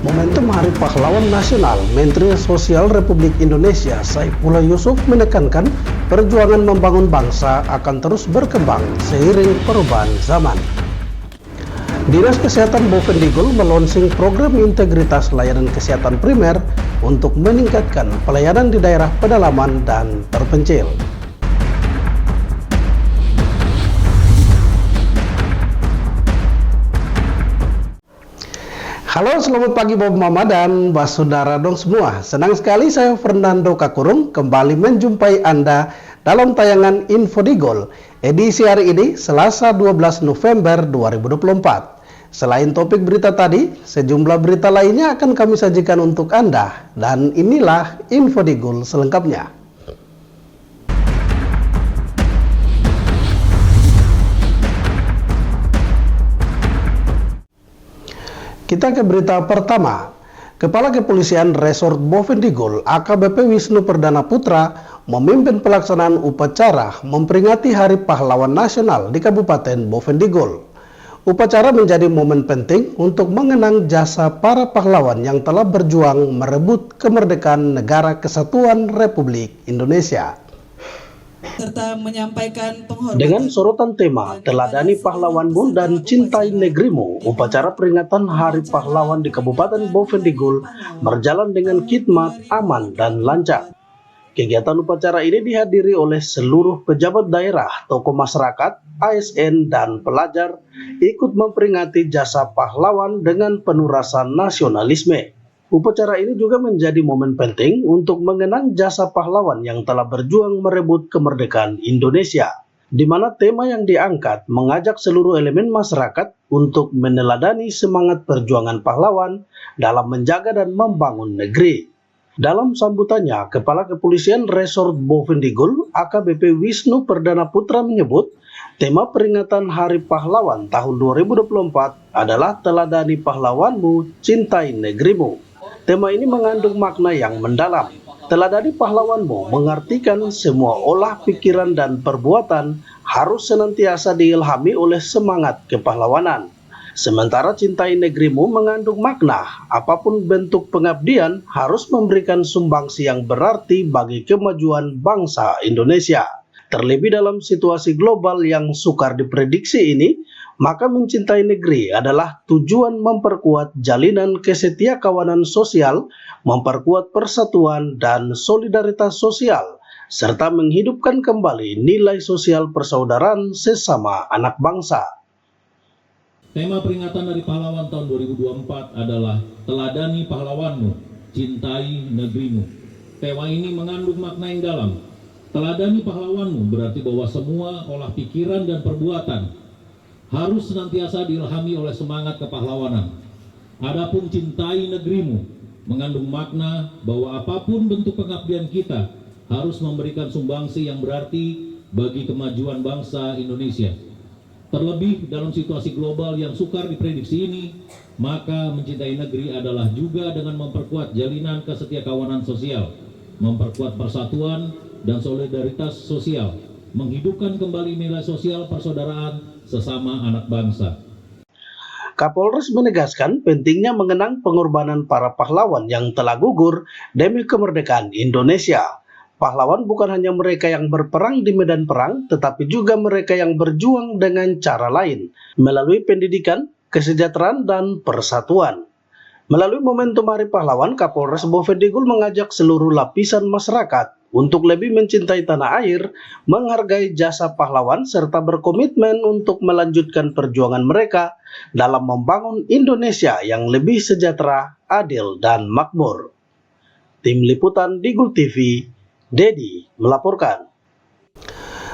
Momentum Hari Pahlawan Nasional, Menteri Sosial Republik Indonesia Saifullah Yusuf menekankan perjuangan membangun bangsa akan terus berkembang seiring perubahan zaman. Dinas Kesehatan Bovendigul melonsing program integritas layanan kesehatan primer untuk meningkatkan pelayanan di daerah pedalaman dan terpencil. Halo, selamat pagi Bob Mama dan Basudara dong semua. Senang sekali saya Fernando Kakurung kembali menjumpai Anda dalam tayangan Info di Gol edisi hari ini Selasa 12 November 2024. Selain topik berita tadi, sejumlah berita lainnya akan kami sajikan untuk Anda dan inilah Info di Gol selengkapnya. Kita ke berita pertama. Kepala Kepolisian Resort Bovendigul AKBP Wisnu Perdana Putra memimpin pelaksanaan upacara memperingati Hari Pahlawan Nasional di Kabupaten Bovendigul. Upacara menjadi momen penting untuk mengenang jasa para pahlawan yang telah berjuang merebut kemerdekaan Negara Kesatuan Republik Indonesia. Serta menyampaikan penghormatan. Dengan sorotan tema Teladani Pahlawanmu dan Cintai Negerimu, upacara peringatan Hari Pahlawan di Kabupaten Bovendigul berjalan dengan khidmat, aman, dan lancar. Kegiatan upacara ini dihadiri oleh seluruh pejabat daerah, tokoh masyarakat, ASN, dan pelajar ikut memperingati jasa pahlawan dengan penuh rasa nasionalisme. Upacara ini juga menjadi momen penting untuk mengenang jasa pahlawan yang telah berjuang merebut kemerdekaan Indonesia, di mana tema yang diangkat mengajak seluruh elemen masyarakat untuk meneladani semangat perjuangan pahlawan dalam menjaga dan membangun negeri. Dalam sambutannya, Kepala Kepolisian Resort Bovendigul AKBP Wisnu Perdana Putra menyebut, tema peringatan Hari Pahlawan tahun 2024 adalah Teladani Pahlawanmu, Cintai Negerimu. Tema ini mengandung makna yang mendalam. Teladani pahlawanmu mengartikan semua olah pikiran dan perbuatan harus senantiasa diilhami oleh semangat kepahlawanan. Sementara cintai negerimu mengandung makna, apapun bentuk pengabdian harus memberikan sumbangsi yang berarti bagi kemajuan bangsa Indonesia. Terlebih dalam situasi global yang sukar diprediksi ini, maka mencintai negeri adalah tujuan memperkuat jalinan kesetiakawanan sosial, memperkuat persatuan dan solidaritas sosial, serta menghidupkan kembali nilai sosial persaudaraan sesama anak bangsa. Tema peringatan Hari Pahlawan tahun 2024 adalah Teladani Pahlawanmu, Cintai Negerimu. Tema ini mengandung makna yang dalam. Teladani pahlawanmu berarti bahwa semua olah pikiran dan perbuatan harus senantiasa diilhami oleh semangat kepahlawanan. Adapun cintai negerimu mengandung makna bahwa apapun bentuk pengabdian kita harus memberikan sumbangsi yang berarti bagi kemajuan bangsa Indonesia. Terlebih dalam situasi global yang sukar diprediksi ini, maka mencintai negeri adalah juga dengan memperkuat jalinan kesetiakawanan sosial, memperkuat persatuan dan solidaritas sosial, menghidupkan kembali nilai sosial persaudaraan sesama anak bangsa. Kapolres menegaskan pentingnya mengenang pengorbanan para pahlawan yang telah gugur demi kemerdekaan Indonesia. Pahlawan bukan hanya mereka yang berperang di medan perang, tetapi juga mereka yang berjuang dengan cara lain, melalui pendidikan, kesejahteraan, dan persatuan. Melalui momentum Hari Pahlawan, Kapolres Bovendigul mengajak seluruh lapisan masyarakat untuk lebih mencintai tanah air, menghargai jasa pahlawan, serta berkomitmen untuk melanjutkan perjuangan mereka dalam membangun Indonesia yang lebih sejahtera, adil, dan makmur. Tim Liputan Digul TV, Dedi melaporkan.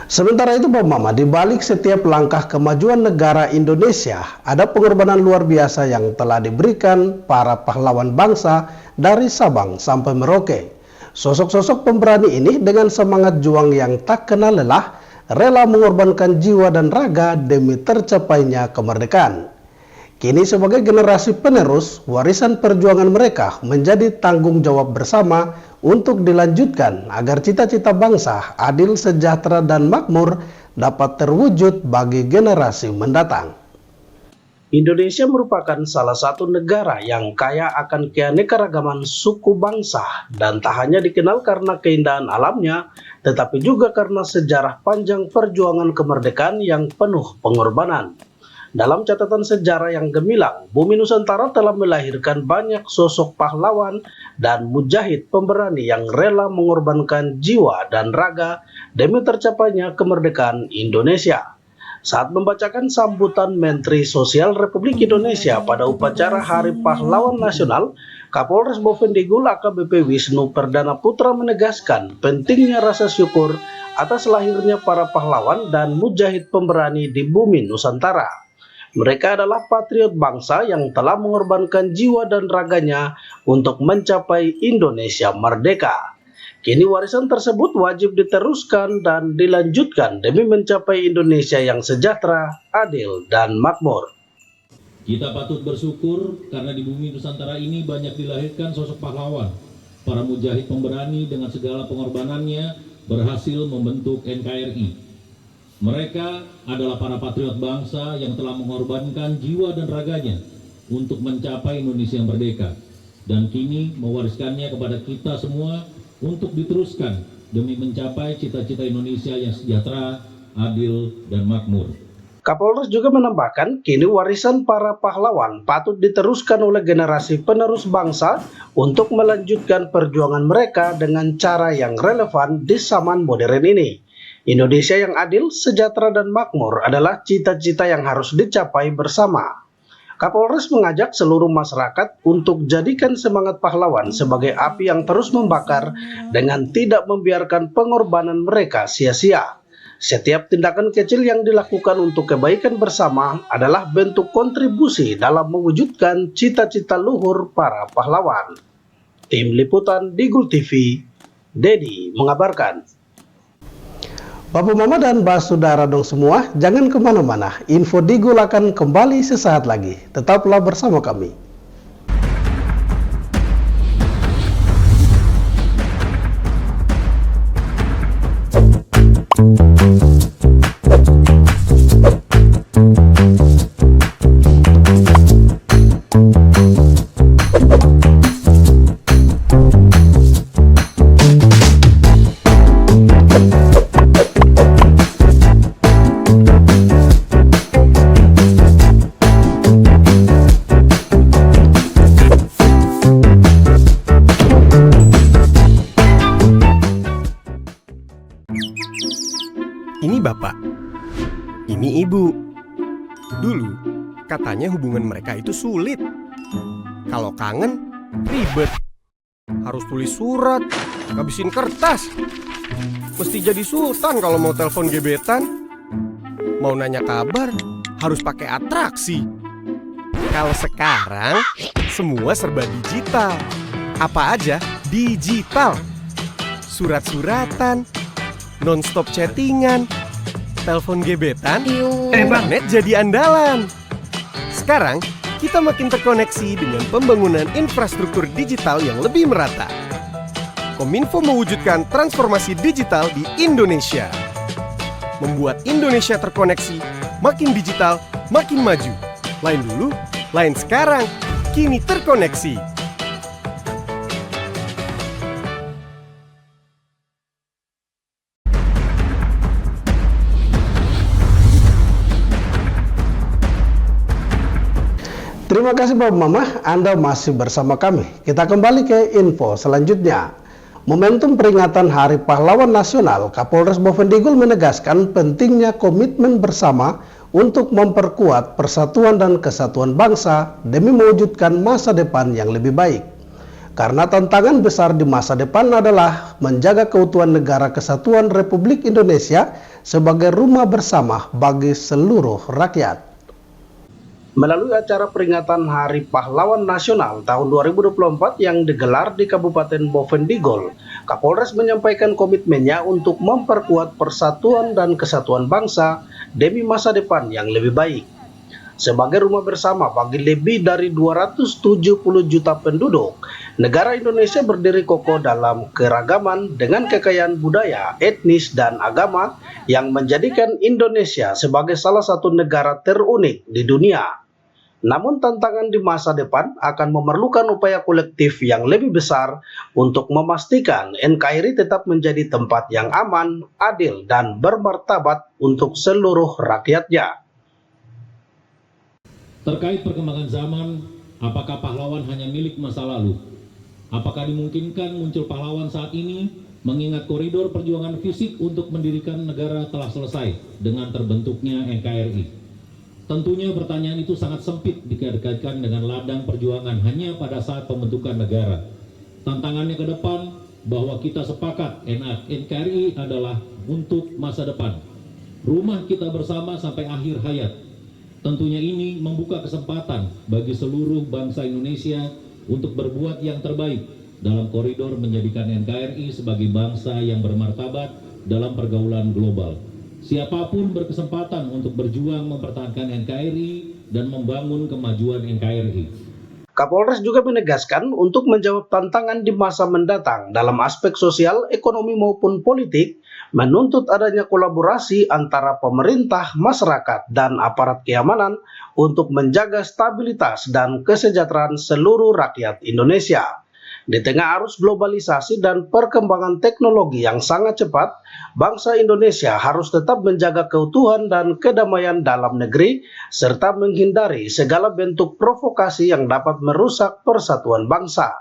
Sementara itu, Bob Mama, di balik setiap langkah kemajuan negara Indonesia, ada pengorbanan luar biasa yang telah diberikan para pahlawan bangsa dari Sabang sampai Merauke. Sosok-sosok pemberani ini dengan semangat juang yang tak kenal lelah, rela mengorbankan jiwa dan raga demi tercapainya kemerdekaan. Kini sebagai generasi penerus, warisan perjuangan mereka menjadi tanggung jawab bersama untuk dilanjutkan agar cita-cita bangsa adil, sejahtera, dan makmur dapat terwujud bagi generasi mendatang. Indonesia merupakan salah satu negara yang kaya akan keanekaragaman suku bangsa dan tak hanya dikenal karena keindahan alamnya, tetapi juga karena sejarah panjang perjuangan kemerdekaan yang penuh pengorbanan. Dalam catatan sejarah yang gemilang, bumi Nusantara telah melahirkan banyak sosok pahlawan dan mujahid pemberani yang rela mengorbankan jiwa dan raga demi tercapainya kemerdekaan Indonesia. Saat membacakan sambutan Menteri Sosial Republik Indonesia pada upacara Hari Pahlawan Nasional, Kapolres Bovendigul AKBP Wisnu Perdana Putra menegaskan pentingnya rasa syukur atas lahirnya para pahlawan dan mujahid pemberani di bumi Nusantara. Mereka adalah patriot bangsa yang telah mengorbankan jiwa dan raganya untuk mencapai Indonesia merdeka. Kini warisan tersebut wajib diteruskan dan dilanjutkan demi mencapai Indonesia yang sejahtera, adil, dan makmur. Kita patut bersyukur karena di bumi Nusantara ini banyak dilahirkan sosok pahlawan. Para mujahid pemberani dengan segala pengorbanannya berhasil membentuk NKRI. Mereka adalah para patriot bangsa yang telah mengorbankan jiwa dan raganya untuk mencapai Indonesia yang merdeka. Dan kini mewariskannya kepada kita semua untuk diteruskan demi mencapai cita-cita Indonesia yang sejahtera, adil, dan makmur. Kapolres juga menambahkan, kini warisan para pahlawan patut diteruskan oleh generasi penerus bangsa untuk melanjutkan perjuangan mereka dengan cara yang relevan di zaman modern ini. Indonesia yang adil, sejahtera, dan makmur adalah cita-cita yang harus dicapai bersama. Kapolres mengajak seluruh masyarakat untuk jadikan semangat pahlawan sebagai api yang terus membakar dengan tidak membiarkan pengorbanan mereka sia-sia. Setiap tindakan kecil yang dilakukan untuk kebaikan bersama adalah bentuk kontribusi dalam mewujudkan cita-cita luhur para pahlawan. Tim Liputan Digul TV, Dedi mengabarkan. Bapak Mama dan Mbak Saudara dong semua, jangan kemana-mana. Info Digul akan kembali sesaat lagi. Tetaplah bersama kami. Ini bapak, ini ibu. Dulu, katanya hubungan mereka itu sulit. Kalau kangen, ribet. Harus tulis surat, ngabisin kertas. Mesti jadi sultan kalau mau telepon gebetan. Mau nanya kabar, harus pakai atraksi. Kalau sekarang, semua serba digital. Apa aja digital. Surat-suratan, non-stop chattingan, telepon gebetan, internet jadi andalan. Sekarang, kita makin terkoneksi dengan pembangunan infrastruktur digital yang lebih merata. Kominfo mewujudkan transformasi digital di Indonesia. Membuat Indonesia terkoneksi, makin digital, makin maju. Lain dulu, lain sekarang, kini terkoneksi. Terima kasih Bapak Mama, Anda masih bersama kami. Kita kembali ke info selanjutnya. Momentum peringatan Hari Pahlawan Nasional, Kapolres Bovendigul menegaskan pentingnya komitmen bersama untuk memperkuat persatuan dan kesatuan bangsa demi mewujudkan masa depan yang lebih baik. Karena tantangan besar di masa depan adalah menjaga keutuhan negara kesatuan Republik Indonesia sebagai rumah bersama bagi seluruh rakyat. Melalui acara peringatan Hari Pahlawan Nasional tahun 2024 yang digelar di Kabupaten Bovendigul, Kapolres menyampaikan komitmennya untuk memperkuat persatuan dan kesatuan bangsa demi masa depan yang lebih baik. Sebagai rumah bersama bagi lebih dari 270 juta penduduk, negara Indonesia berdiri kokoh dalam keragaman dengan kekayaan budaya, etnis, dan agama yang menjadikan Indonesia sebagai salah satu negara terunik di dunia. Namun tantangan di masa depan akan memerlukan upaya kolektif yang lebih besar untuk memastikan NKRI tetap menjadi tempat yang aman, adil, dan bermartabat untuk seluruh rakyatnya. Terkait perkembangan zaman, apakah pahlawan hanya milik masa lalu? Apakah dimungkinkan muncul pahlawan saat ini mengingat koridor perjuangan fisik untuk mendirikan negara telah selesai dengan terbentuknya NKRI? Tentunya pertanyaan itu sangat sempit dikaitkan dengan ladang perjuangan hanya pada saat pembentukan negara. Tantangannya ke depan bahwa kita sepakat NKRI adalah untuk masa depan. Rumah kita bersama sampai akhir hayat. Tentunya ini membuka kesempatan bagi seluruh bangsa Indonesia untuk berbuat yang terbaik dalam koridor menjadikan NKRI sebagai bangsa yang bermartabat dalam pergaulan global. Siapapun berkesempatan untuk berjuang mempertahankan NKRI dan membangun kemajuan NKRI. Kapolres juga menegaskan untuk menjawab tantangan di masa mendatang dalam aspek sosial, ekonomi maupun politik, menuntut adanya kolaborasi antara pemerintah, masyarakat, dan aparat keamanan untuk menjaga stabilitas dan kesejahteraan seluruh rakyat Indonesia. Di tengah arus globalisasi dan perkembangan teknologi yang sangat cepat, bangsa Indonesia harus tetap menjaga keutuhan dan kedamaian dalam negeri, serta menghindari segala bentuk provokasi yang dapat merusak persatuan bangsa.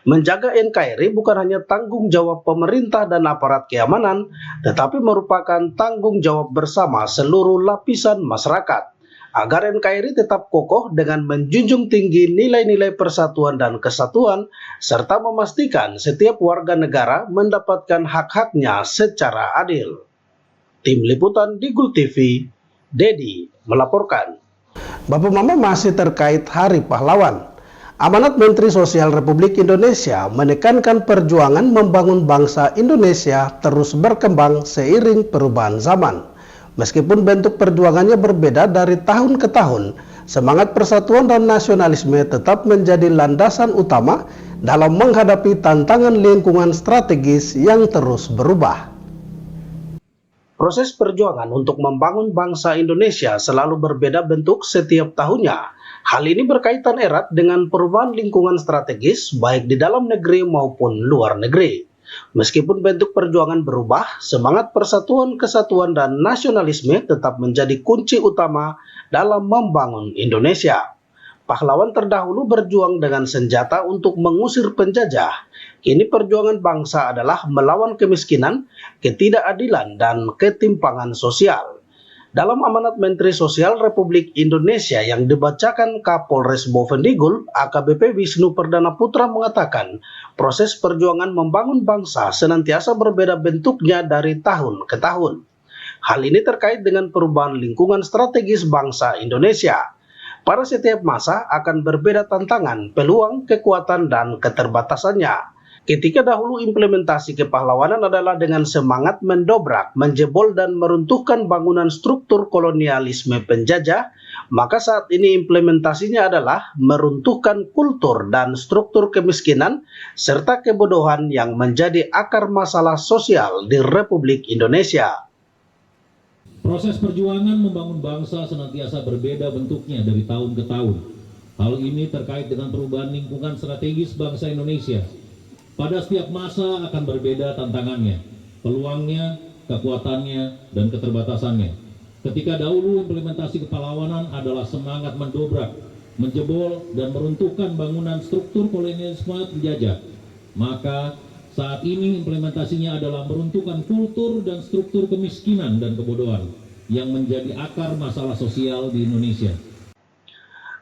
Menjaga NKRI bukan hanya tanggung jawab pemerintah dan aparat keamanan, tetapi merupakan tanggung jawab bersama seluruh lapisan masyarakat, agar NKRI tetap kokoh dengan menjunjung tinggi nilai-nilai persatuan dan kesatuan, serta memastikan setiap warga negara mendapatkan hak-haknya secara adil. Tim Liputan Digul TV, Dedi melaporkan. Bapak Mama, masih terkait Hari Pahlawan. Amanat Menteri Sosial Republik Indonesia menekankan perjuangan membangun bangsa Indonesia terus berkembang seiring perubahan zaman. Meskipun bentuk perjuangannya berbeda dari tahun ke tahun, semangat persatuan dan nasionalisme tetap menjadi landasan utama dalam menghadapi tantangan lingkungan strategis yang terus berubah. Proses perjuangan untuk membangun bangsa Indonesia selalu berbeda bentuk setiap tahunnya. Hal ini berkaitan erat dengan perubahan lingkungan strategis baik di dalam negeri maupun luar negeri. Meskipun bentuk perjuangan berubah, semangat persatuan, kesatuan, dan nasionalisme tetap menjadi kunci utama dalam membangun Indonesia. Pahlawan terdahulu berjuang dengan senjata untuk mengusir penjajah. Kini perjuangan bangsa adalah melawan kemiskinan, ketidakadilan, dan ketimpangan sosial. Dalam amanat Menteri Sosial Republik Indonesia yang dibacakan Kapolres Bovendigul, AKBP Wisnu Perdana Putra mengatakan, proses perjuangan membangun bangsa senantiasa berbeda bentuknya dari tahun ke tahun. Hal ini terkait dengan perubahan lingkungan strategis bangsa Indonesia. Pada setiap masa akan berbeda tantangan, peluang, kekuatan, dan keterbatasannya. Ketika dahulu implementasi kepahlawanan adalah dengan semangat mendobrak, menjebol, dan meruntuhkan bangunan struktur kolonialisme penjajah, maka saat ini implementasinya adalah meruntuhkan kultur dan struktur kemiskinan serta kebodohan yang menjadi akar masalah sosial di Republik Indonesia. Proses perjuangan membangun bangsa senantiasa berbeda bentuknya dari tahun ke tahun. Hal ini terkait dengan perubahan lingkungan strategis bangsa Indonesia. Pada setiap masa akan berbeda tantangannya, peluangnya, kekuatannya, dan keterbatasannya. Ketika dahulu implementasi kepahlawanan adalah semangat mendobrak, menjebol, dan meruntuhkan bangunan struktur kolonialisme penjajah, maka saat ini implementasinya adalah meruntuhkan kultur dan struktur kemiskinan dan kebodohan yang menjadi akar masalah sosial di Indonesia.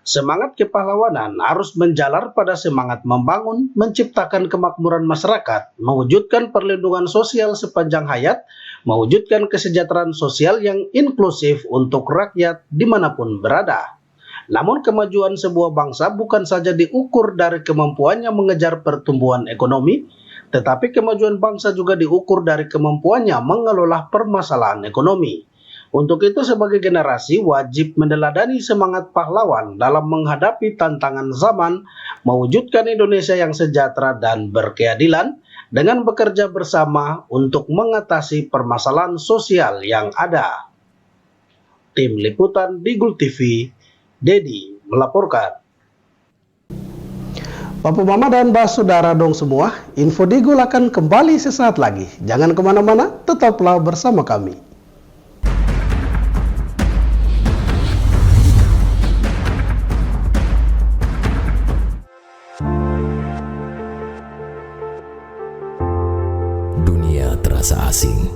Semangat kepahlawanan harus menjalar pada semangat membangun, menciptakan kemakmuran masyarakat, mewujudkan perlindungan sosial sepanjang hayat, mewujudkan kesejahteraan sosial yang inklusif untuk rakyat dimanapun berada. Namun kemajuan sebuah bangsa bukan saja diukur dari kemampuannya mengejar pertumbuhan ekonomi, tetapi kemajuan bangsa juga diukur dari kemampuannya mengelola permasalahan ekonomi. Untuk itu sebagai generasi wajib meneladani semangat pahlawan dalam menghadapi tantangan zaman, mewujudkan Indonesia yang sejahtera dan berkeadilan dengan bekerja bersama untuk mengatasi permasalahan sosial yang ada. Tim Liputan Digul TV, Dedi melaporkan. Bapak Mama dan Mbak Saudara dong semua, Info Digul akan kembali sesaat lagi. Jangan kemana-mana, tetaplah bersama kami. Dunia terasa asing.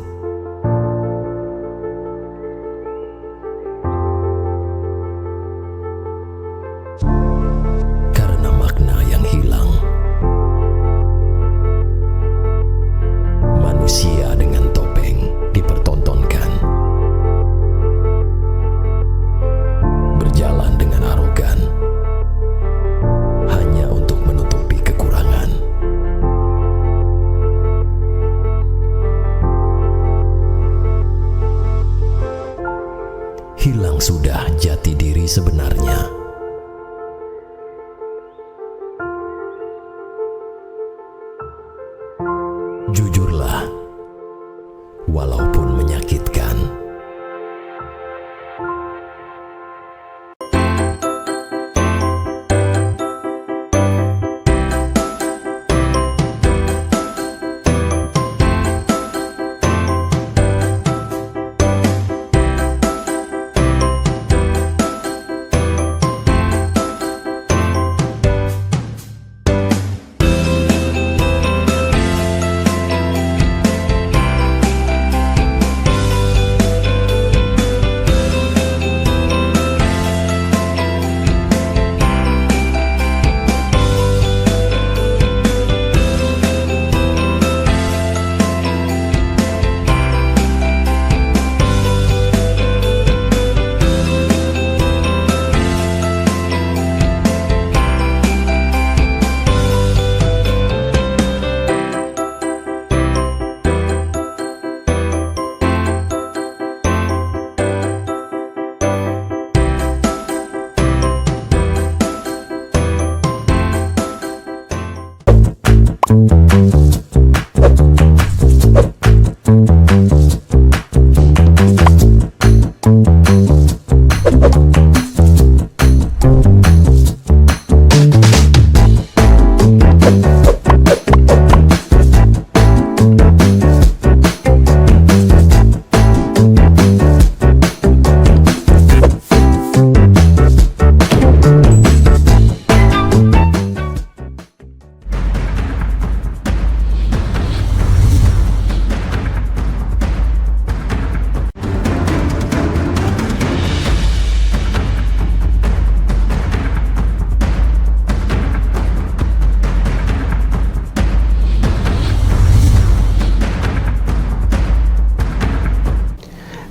Karena makna yang hilang. Manusia dengan topeng dipertontonkan. Berjalan dengan arogan. Hanya untuk menutupi kekurangan. Hilang sudah jati diri sebenarnya. Jujurlah, walaupun menyakitkan.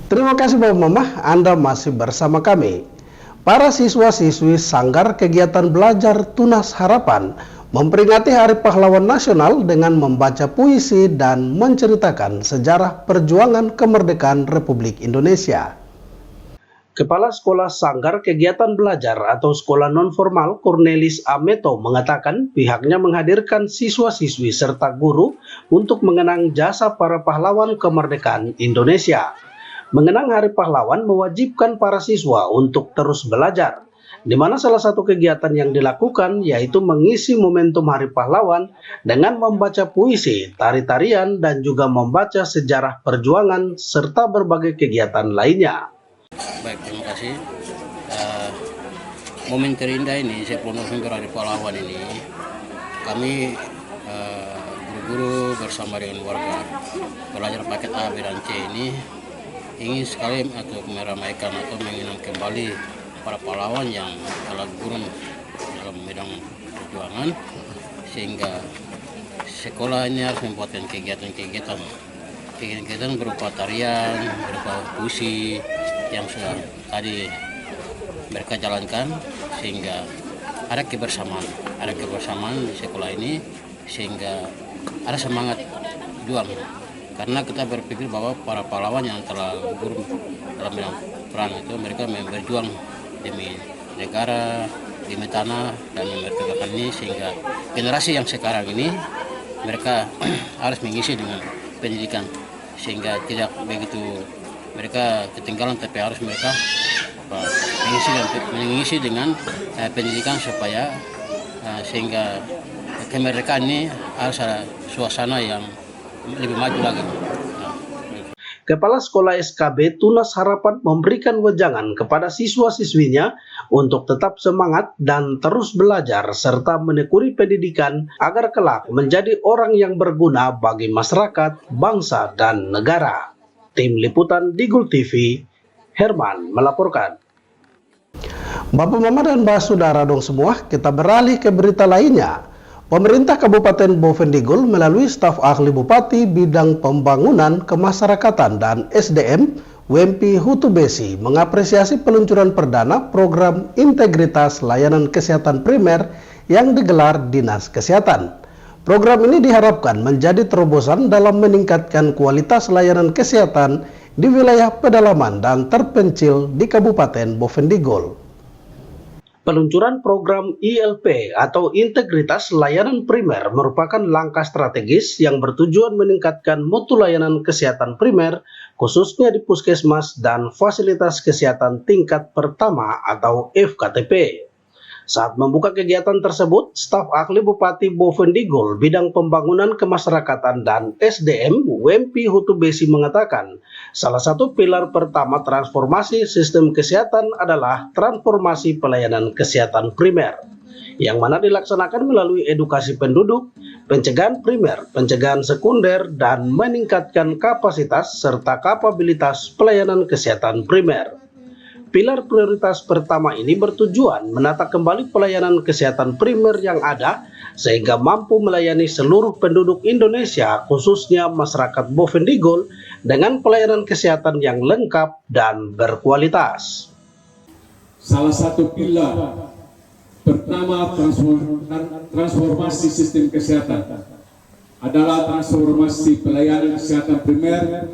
Terima kasih Bapak Mama, Anda masih bersama kami. Para siswa-siswi Sanggar Kegiatan Belajar Tunas Harapan memperingati Hari Pahlawan Nasional dengan membaca puisi dan menceritakan sejarah perjuangan kemerdekaan Republik Indonesia. Kepala Sekolah Sanggar Kegiatan Belajar atau Sekolah Non-Formal Cornelis Ameto mengatakan pihaknya menghadirkan siswa-siswi serta guru untuk mengenang jasa para pahlawan kemerdekaan Indonesia. Mengenang Hari Pahlawan mewajibkan para siswa untuk terus belajar, di mana salah satu kegiatan yang dilakukan yaitu mengisi momentum Hari Pahlawan dengan membaca puisi, tari-tarian, dan juga membaca sejarah perjuangan serta berbagai kegiatan lainnya. Baik, terima kasih. Momen terindah ini, 10 November Hari Pahlawan ini, kami guru-guru bersama dengan warga pelajar paket A, B, dan C ini ingin sekali atau meramaikan atau mengenang kembali para pahlawan yang telah gugur dalam bidang perjuangan, sehingga sekolah ini harus membuatkan kegiatan berupa tarian, berupa puisi yang sudah tadi mereka jalankan, sehingga ada kebersamaan di sekolah ini, sehingga ada semangat juang. Karena kita berpikir bahwa para pahlawan yang telah gugur dalam bidang perang itu, mereka berjuang demi negara, demi tanah, dan memerdekakan ini, sehingga generasi yang sekarang ini mereka harus mengisi dengan pendidikan, sehingga tidak begitu mereka ketinggalan, tapi harus mereka mengisi dengan pendidikan supaya sehingga kemerdekaan ini harus ada suasana yang lebih maju lagi. Kepala Sekolah SKB Tunas Harapan memberikan wejangan kepada siswa-siswinya untuk tetap semangat dan terus belajar serta menekuni pendidikan agar kelak menjadi orang yang berguna bagi masyarakat, bangsa, dan negara. Tim Liputan Digul TV, Herman melaporkan. Bapak Mama dan Mbak Saudara dong semua, kita beralih ke berita lainnya. Pemerintah Kabupaten Bovendigul melalui staf ahli Bupati bidang pembangunan kemasyarakatan dan SDM Wempi Hutubesi mengapresiasi peluncuran perdana program integritas layanan kesehatan primer yang digelar Dinas Kesehatan. Program ini diharapkan menjadi terobosan dalam meningkatkan kualitas layanan kesehatan di wilayah pedalaman dan terpencil di Kabupaten Bovendigul. Peluncuran program ILP atau Integritas Layanan Primer merupakan langkah strategis yang bertujuan meningkatkan mutu layanan kesehatan primer, khususnya di puskesmas dan fasilitas kesehatan tingkat pertama atau FKTP. Saat membuka kegiatan tersebut, staf ahli Bupati Bovendigul bidang pembangunan kemasyarakatan dan SDM Wempi Hutubesi mengatakan, salah satu pilar pertama transformasi sistem kesehatan adalah transformasi pelayanan kesehatan primer, yang mana dilaksanakan melalui edukasi penduduk, pencegahan primer, pencegahan sekunder, dan meningkatkan kapasitas serta kapabilitas pelayanan kesehatan primer. Pilar prioritas pertama ini bertujuan menata kembali pelayanan kesehatan primer yang ada sehingga mampu melayani seluruh penduduk Indonesia, khususnya masyarakat Bovendigul, dengan pelayanan kesehatan yang lengkap dan berkualitas. Salah satu pilar pertama transformasi sistem kesehatan adalah transformasi pelayanan kesehatan primer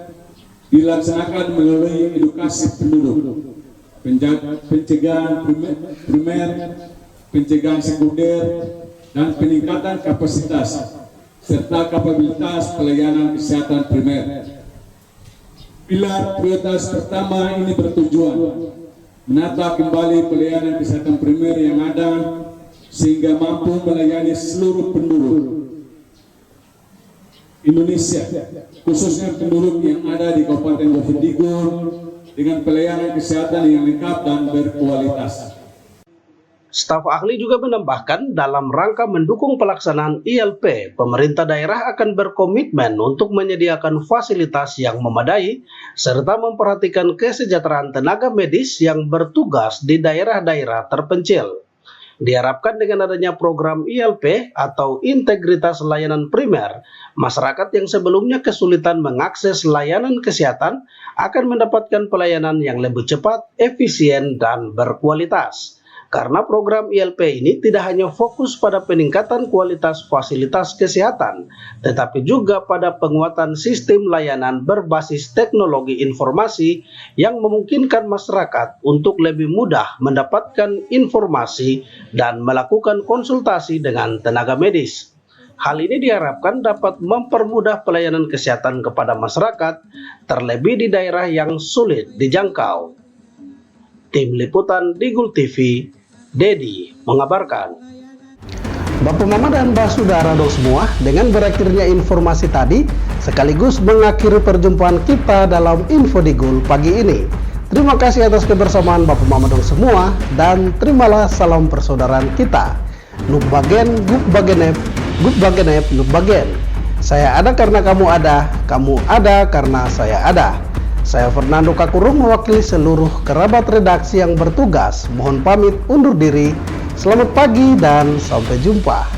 dilaksanakan melalui edukasi penduduk, pencegahan primer, pencegahan sekunder, dan peningkatan kapasitas serta kapabilitas pelayanan kesehatan primer. Pilar prioritas pertama ini bertujuan menata kembali pelayanan kesehatan primer yang ada sehingga mampu melayani seluruh penduduk Indonesia, khususnya penduduk yang ada di Kabupaten Bovendigul, dengan pelayanan kesehatan yang lengkap dan berkualitas. Staf ahli juga menambahkan dalam rangka mendukung pelaksanaan ILP, pemerintah daerah akan berkomitmen untuk menyediakan fasilitas yang memadai serta memperhatikan kesejahteraan tenaga medis yang bertugas di daerah-daerah terpencil. Diharapkan dengan adanya program ILP atau Integritas Layanan Primer, masyarakat yang sebelumnya kesulitan mengakses layanan kesehatan akan mendapatkan pelayanan yang lebih cepat, efisien, dan berkualitas. Karena program ILP ini tidak hanya fokus pada peningkatan kualitas fasilitas kesehatan, tetapi juga pada penguatan sistem layanan berbasis teknologi informasi yang memungkinkan masyarakat untuk lebih mudah mendapatkan informasi dan melakukan konsultasi dengan tenaga medis. Hal ini diharapkan dapat mempermudah pelayanan kesehatan kepada masyarakat, terlebih di daerah yang sulit dijangkau. Tim Liputan Digul TV, Dedi mengabarkan. Bapak Mama dan Mbak Saudara dong semua, dengan berakhirnya informasi tadi sekaligus mengakhiri perjumpaan kita dalam Info Digul pagi ini. Terima kasih atas kebersamaan Bapak Mama dong semua, dan terimalah salam persaudaraan kita. Nuk bagen, guk bagenep, guk bagenep, nuk bagen. Saya ada karena kamu ada karena saya ada. Saya Fernando Kakurung mewakili seluruh kerabat redaksi yang bertugas. Mohon pamit undur diri. Selamat pagi dan sampai jumpa.